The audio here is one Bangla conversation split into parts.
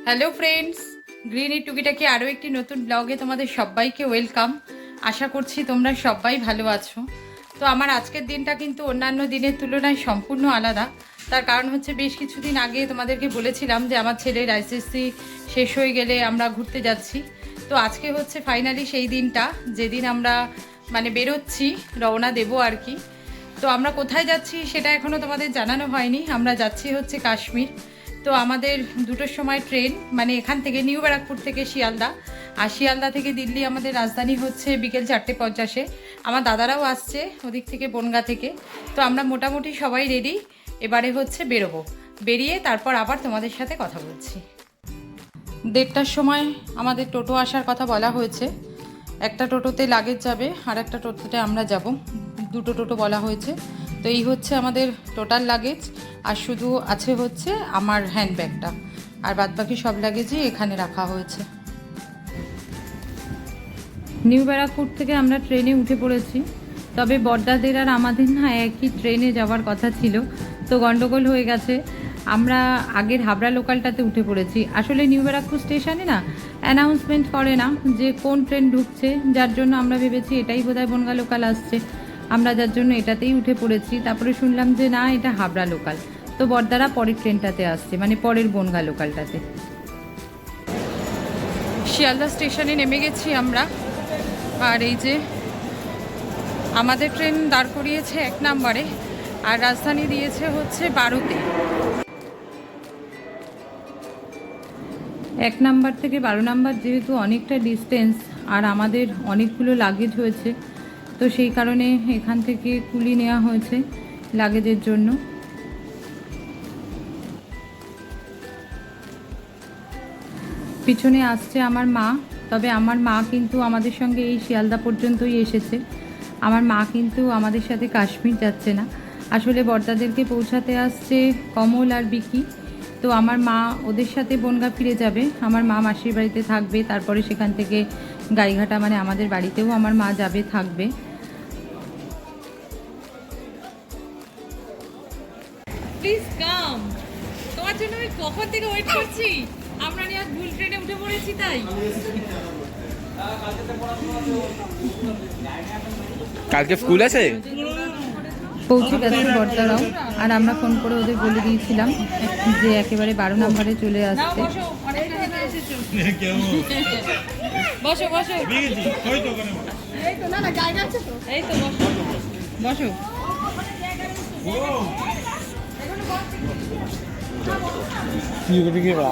হ্যালো ফ্রেন্ডস, গ্রিনি টুকিটাকি আরও একটি নতুন ব্লগে তোমাদের সবাইকে ওয়েলকাম। আশা করছি তোমরা সবাই ভালো আছো। তো আমার আজকের দিনটা কিন্তু অন্যান্য দিনের তুলনায় সম্পূর্ণ আলাদা। তার কারণ হচ্ছে বেশ কিছুদিন আগে তোমাদেরকে বলেছিলাম যে আমার ছেলের আইসিএসসি শেষ হয়ে গেলে আমরা ঘুরতে যাচ্ছি। তো আজকে হচ্ছে ফাইনালি সেই দিনটা যেদিন আমরা বেরোচ্ছি, রওনা দেবো আর কি। তো আমরা কোথায় যাচ্ছি সেটা এখনও তোমাদের জানানো হয়নি। আমরা যাচ্ছি হচ্ছে কাশ্মীর। তো আমাদের 2টোর সময় ট্রেন, এখান থেকে নিউ ব্যারাকপুর থেকে শিয়ালদা, আর শিয়ালদা থেকে দিল্লি আমাদের রাজধানী হচ্ছে বিকেল 4:50-এ। আমার দাদারাও আসছে ওদিক থেকে, বনগাঁ থেকে। তো আমরা মোটামুটি সবাই রেডি, এবারে হচ্ছে বেরোবো। বেরিয়ে তারপর আবার তোমাদের সাথে কথা বলছি। 1:30টার সময় আমাদের টোটো আসার কথা বলা হয়েছে। একটা টোটোতে লাগেজ যাবে আর একটা টোটোতে আমরা যাব। 2টো টোটো বলা হয়েছে। তো এই হচ্ছে আমাদের টোটাল লাগেজ, আর শুধু আছে হচ্ছে আমার হ্যান্ডব্যাগটা, আর বাদবাকি সব লাগেজই এখানে রাখা হয়েছে। নিউ ব্যারাকপুর থেকে আমরা ট্রেনে উঠে পড়েছি। তবে বড়দাদের আর আমাদের না একই ট্রেনে যাওয়ার কথা ছিল, তো গন্ডগোল হয়ে গেছে। আমরা আগের হাবড়া লোকালটাতে উঠে পড়েছি। আসলে নিউ ব্যারাকপুর স্টেশনে না অ্যানাউন্সমেন্ট করে না যে কোন ট্রেন ঢুকছে, যার জন্য আমরা ভেবেছি এটাই বোধহয় বনগাঁ লোকাল আসছে। আমরা যার জন্য এটাতেই উঠে পড়েছি। তারপরে শুনলাম যে না, এটা হাবড়া লোকাল। তো বড়দারা পরের ট্রেনটাতে আসছে, পরের বনগাঁ লোকালটাতে। শিয়ালদা স্টেশনে নেমে গেছি আমরা। আর এই যে আমাদের ট্রেন দাঁড় করিয়েছে 1 নম্বরে, আর রাজধানী দিয়েছে হচ্ছে 12তে। 1 নম্বর থেকে 12 নম্বর যেহেতু অনেকটা ডিস্টেন্স, আর আমাদের অনেকগুলো লাগেজ হয়েছে, তো সেই কারণে এখান থেকে কুলি নেওয়া হয়েছে লাগেজের জন্য। পিছনে আসছে আমার মা। তবে আমার মা কিন্তু আমাদের সঙ্গে এই শিয়ালদা পর্যন্তই এসেছে। আমার মা কিন্তু আমাদের সাথে কাশ্মীর যাচ্ছে না। আসলে বড়দাদেরকে পৌঁছাতে আসছে কমল আর বিকি। তো আমার মা ওদের সাথে বনগাঁ ফিরে যাবে। আমার মা মাসির বাড়িতে থাকবে, তারপরে সেখান থেকে গাইঘাটা আমাদের বাড়িতেও আমার মা যাবে, থাকবে। প্লিজ কাম, তোমার জন্য আমি কখন থেকে ওয়েট করছি। আমরা নিয়ে আজ ভুল ট্রেনে উঠে পড়েছি তাই। কালকে স্কুল আছে। পৌঁছে গেছে বড়দারাও, আর আমরা ফোন করে ওদের বলে দিয়েছিলাম যে একেবারে 12 নম্বরে চলে আসতে। বসো বসো, এই তো বসো বসো।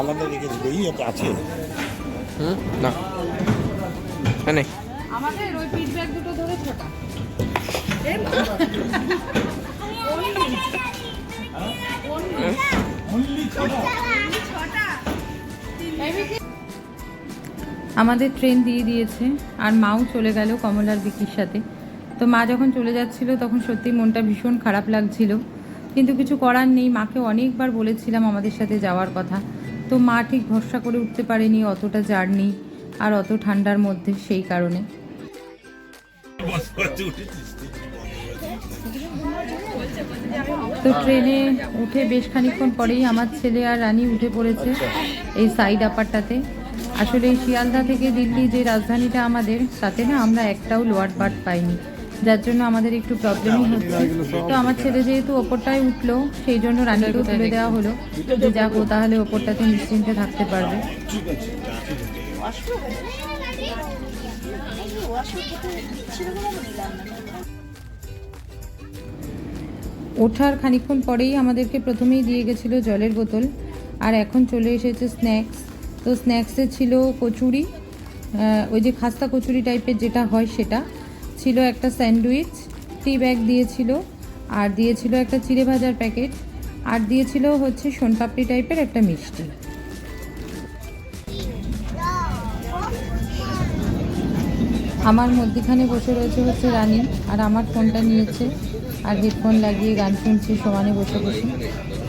আলাদা রেখে দিবে, আছে না নেই। আমাদের ওই ফিডব্যাক দুটো ধরে ছোটা। আমাদের ট্রেন দিয়ে দিয়েছে, আর মাও চলে গেল কমলার বিকির সাথে। তো মা যখন চলে যাচ্ছিল তখন সত্যি মনটা ভীষণ খারাপ লাগছিল, কিন্তু কিছু করার নেই। মাকে অনেকবার বলেছিলাম আমাদের সাথে যাওয়ার কথা, তো মা ঠিক ভরসা করে উঠতে পারেনি অতটা জার্নি আর অত ঠান্ডার মধ্যে, সেই কারণে। তো ট্রেনে উঠে বেশ খানিকক্ষণ পরেই আমার ছেলে আর রানী উঠে পড়েছে এই সাইড আপারটাতে। আসলে এই শিয়ালদা থেকে দিল্লি যে রাজধানীটা আমাদের, তাতে না আমরা একটাও লোয়ার বার্থ পাইনি, যার জন্য আমাদের একটু প্রবলেমই হচ্ছে। তো আমার ছেলে যেহেতু ওপরটায় উঠলো, সেই জন্য রানীকেও তুলে দেওয়া হলো যে যাক, ও তাহলে ওপরটাতে নিশ্চিন্তে থাকতে পারবে। ওঠার খানিকক্ষণ পরেই আমাদেরকে প্রথমেই দিয়ে গেছিলো জলের বোতল, আর এখন চলে এসেছে স্ন্যাক্স। তো স্ন্যাক্সে ছিল কচুরি, ওই যে খাস্তা কচুরি টাইপের যেটা হয় সেটা ছিল, একটা স্যান্ডউইচ, টি ব্যাগ দিয়েছিল, আর দিয়েছিল একটা চিড়ে ভাজার প্যাকেট, আর দিয়েছিল হচ্ছে সোনপাপড়ি টাইপের একটা মিষ্টি। আমার মধ্যখানে বসে রয়েছে হচ্ছে রানী, আর আমার ফোনটা নিয়েছে আর হেডফোন লাগিয়ে গান শুনছে সমানে বসে বসে।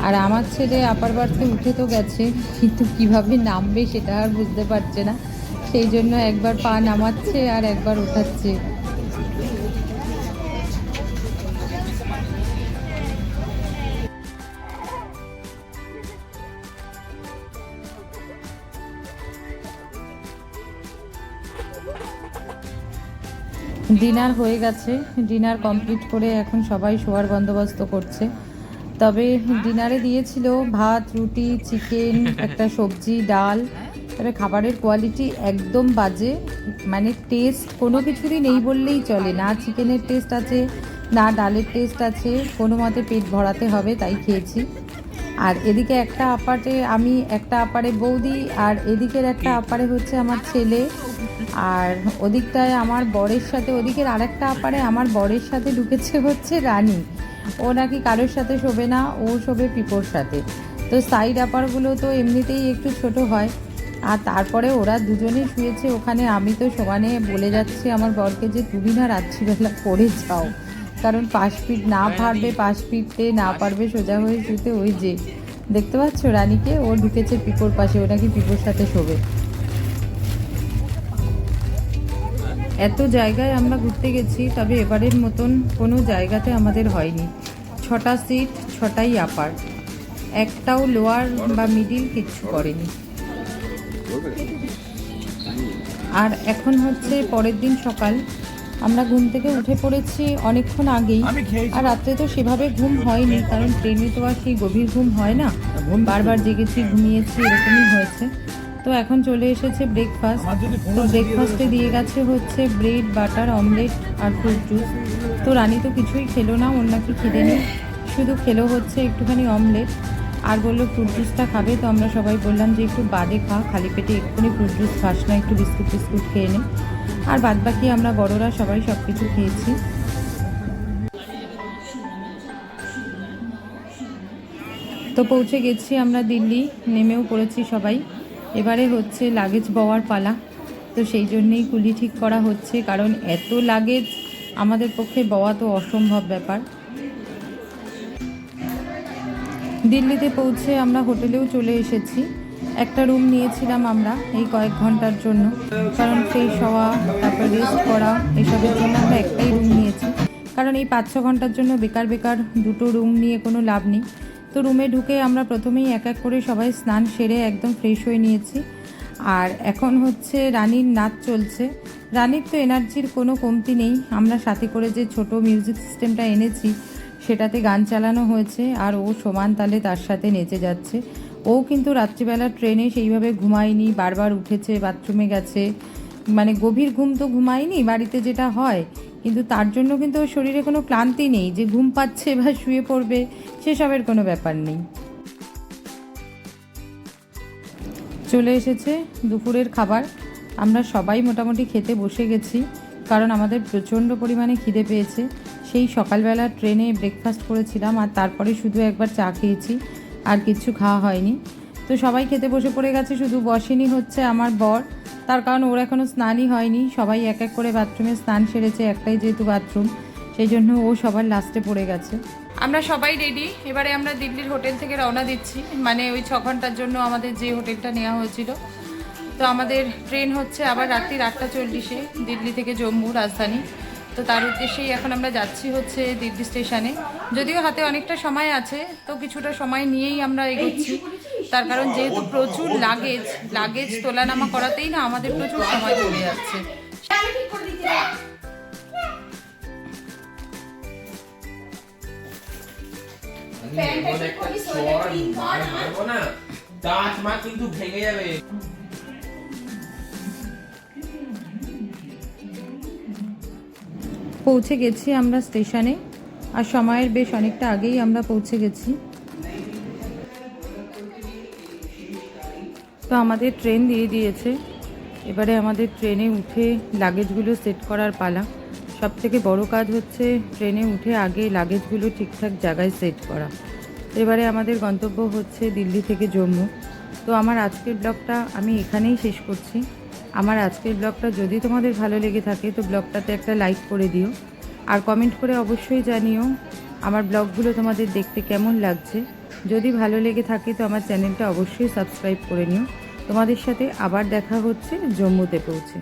আর আমার ছেলে আপার বার্থে উঠে তো গেছে, কিন্তু কিভাবে নামবে সেটা আর বুঝতে পারছে না, সেই জন্য একবার পা নামাচ্ছে আর একবার ওঠাচ্ছে। ডিনার হয়ে গেছে, ডিনার কমপ্লিট করে এখন সবাই শোয়ার বন্দোবস্ত করছে। তবে ডিনারে দিয়েছিল ভাত, রুটি, চিকেন, একটা সবজি, ডাল। তবে খাবারের কোয়ালিটি একদম বাজে, মানে টেস্ট কোনো কিছুরই নেই বললেই চলে। না চিকেনের টেস্ট আছে, না ডালের টেস্ট আছে, কোনো মতে পেট ভরাতে হবে তাই খেয়েছি। আর এদিকে একটা আপারে আমি, একটা আপারে বৌদি, আর এদিকের একটা আপারে হচ্ছে আমার ছেলে, আর ওদিকটায় আমার বরের সাথে, ওদিকের আরেকটা আপারে আমার বরের সাথে ঢুকেছে হচ্ছে রানী। ও নাকি কারোর সাথে শোবে না, ও শোবে পিপোর সাথে। তো সাইড আপারগুলো তো এমনিতেই একটু ছোট হয়, আর তারপরে ওরা দুজনেই শুয়েছে ওখানে। আমি তো সমানে বলে যাচ্ছি আমার বরকে যে তুমি না রাত্রিবেলা পড়ে যাও, কারণ 5 ফিট না পারবে, 5 ফিটে না পারবে সোজা হয়ে শুতে। ওই যে দেখতে পাচ্ছ রানীকে, ও ঢুকেছে পিপোর পাশে, ও নাকি পিপোর সাথে শোবে। এত জায়গায় আমরা ঘুরতে গেছি, তবে এবারের মতন কোনো জায়গাতে আমাদের হয়নি। 6টা সিট, 6টাই আপার, একটাও লোয়ার বা মিডিল কিচ্ছু করেনি। আর এখন হচ্ছে পরের দিন সকাল, আমরা ঘুম থেকে উঠে পড়েছি অনেকক্ষণ আগেই। আর রাত্রে তো সেভাবে ঘুম হয়নি, কারণ ট্রেনে তো আর সেই গভীর ঘুম হয় না, বারবার জেগেছি, ঘুমিয়েছি, এরকমই হয়েছে। তো এখন চলে এসেছে ব্রেকফাস্ট। তো ব্রেকফাস্টে দিয়ে গেছে হচ্ছে ব্রেড, বাটার, অমলেট আর ফ্রুট জুস। তো রানী তো কিছুই খেলো না, ওর নাকি খিদে নেই, শুধু খেলো হচ্ছে একটুখানি অমলেট, আর বললো ফ্রুট জুসটা খাবে। তো আমরা সবাই বললাম যে একটু বাদে খা, খালি পেটে এক্ষুনি ফ্রুট জুস খাস না, একটু বিস্কুট টিস্কুট খেয়ে নে। আর বাদ বাকি আমরা বড়রা সবাই সব কিছু খেয়েছি। তো পৌঁছে গেছি আমরা দিল্লি, নেমেও পড়েছি সবাই। এবারে হচ্ছে লাগেজ বওয়ার পালা। তো সেই জন্যেই কুলি ঠিক করা হচ্ছে, কারণ এত লাগেজ আমাদের পক্ষে বওয়া তো অসম্ভব ব্যাপার। দিল্লিতে পৌঁছে আমরা হোটেলেও চলে এসেছি। একটা রুম নিয়েছিলাম আমরা এই কয়েক ঘন্টার জন্য, কারণ ফ্রেশ হওয়া, তারপর রেস্ট করা, এসবের জন্য আমরা একটাই রুম নিয়েছি। কারণ এই 5-6 ঘন্টার জন্য বেকার বেকার দুটো রুম নিয়ে কোনো লাভ নেই। তো রুমে ঢুকে আমরা প্রথমেই এক এক করে সবাই স্নান সেরে একদম ফ্রেশ হয়ে নিয়েছি। আর এখন হচ্ছে রানীর নাচ চলছে। রানীর তো এনার্জির কোনো কমতি নেই। আমরা সাথে করে যে ছোট মিউজিক সিস্টেমটা এনেছি সেটাতে গান চালানো হয়েছে, আর ও সমান তালে তার সাথে নেচে যাচ্ছে। ও কিন্তু রাত্রিবেলা ট্রেনে সেইভাবে ঘুমায়নি, বারবার উঠেছে, বাথরুমে গেছে, মানে গভীর ঘুম তো ঘুমায়নি বাড়িতে যেটা হয়, কিন্তু তার জন্য কিন্তু ওর শরীরে কোনো ক্লান্তি নেই যে ঘুম পাচ্ছে বা শুয়ে পড়বে, সেসবের কোনো ব্যাপার নেই। চলে এসেছে দুপুরের খাবার। আমরা সবাই মোটামুটি খেতে বসে গেছি, কারণ আমাদের প্রচণ্ড পরিমাণে খিদে পেয়েছে। সেই সকালবেলা ট্রেনে ব্রেকফাস্ট করেছিলাম, আর তারপরে শুধু একবার চা খেয়েছি, আর কিছু খাওয়া হয়নি। তো সবাই খেতে বসে পড়ে গেছে, শুধু বসেনি হচ্ছে আমার বর, তার কারণ ওর এখনও স্নানই হয়নি। সবাই এক এক করে বাথরুমে স্নান সেরেছে, একটাই যেহেতু বাথরুম, সেই জন্য ও সবার লাস্টে পড়ে গেছে। আমরা সবাই রেডি, এবারে আমরা দিল্লির হোটেল থেকে রওনা দিচ্ছি, মানে ওই 6 ঘন্টার জন্য আমাদের যে হোটেলটা নেওয়া হয়েছিল। তো আমাদের ট্রেন হচ্ছে আবার রাত্রি 8:40-এ দিল্লি থেকে জম্মু রাজধানী। তো তার উদ্দেশ্যেই এখন আমরা যাচ্ছি হচ্ছে দিল্লি স্টেশনে। যদিও হাতে অনেকটা সময় আছে, তো কিছুটা সময় নিয়েই আমরা এগোচ্ছি, তার কারণ যেহেতু প্রচুর লাগেজ তোলা নামা করাতেই না আমাদের প্রচুর সময় চলে যাচ্ছে। কিন্তু ভেঙে যাবে। পৌঁছে গেছি আমরা স্টেশনে, আর সময়ের বেশ অনেকটা আগেই আমরা পৌঁছে গেছি। তো আমাদের ট্রেন দিয়ে দিয়েছে, এবারে আমাদের ট্রেনে উঠে লাগেজগুলো সেট করার পালা। সব থেকে বড় কাজ হচ্ছে ট্রেনে উঠে আগে লাগেজগুলো ঠিকঠাক জায়গায় সেট করা। এবারে আমাদের গন্তব্য হচ্ছে দিল্লি থেকে জম্মু। তো আমার আজকের ব্লগটা আমি এখানেই শেষ করছি। আমার আজকের ব্লগটা যদি তোমাদের ভালো লেগে থাকে তো ব্লগটাতে একটা লাইক করে দিও, আর কমেন্ট করে অবশ্যই জানিও আমার ব্লগগুলো তোমাদের দেখতে কেমন লাগছে। যদি ভালো লেগে থাকে তো আমার চ্যানেলটা অবশ্যই সাবস্ক্রাইব করে নিও। তোমাদের সাথে আবার দেখা হচ্ছে জম্মুতে পৌঁছে।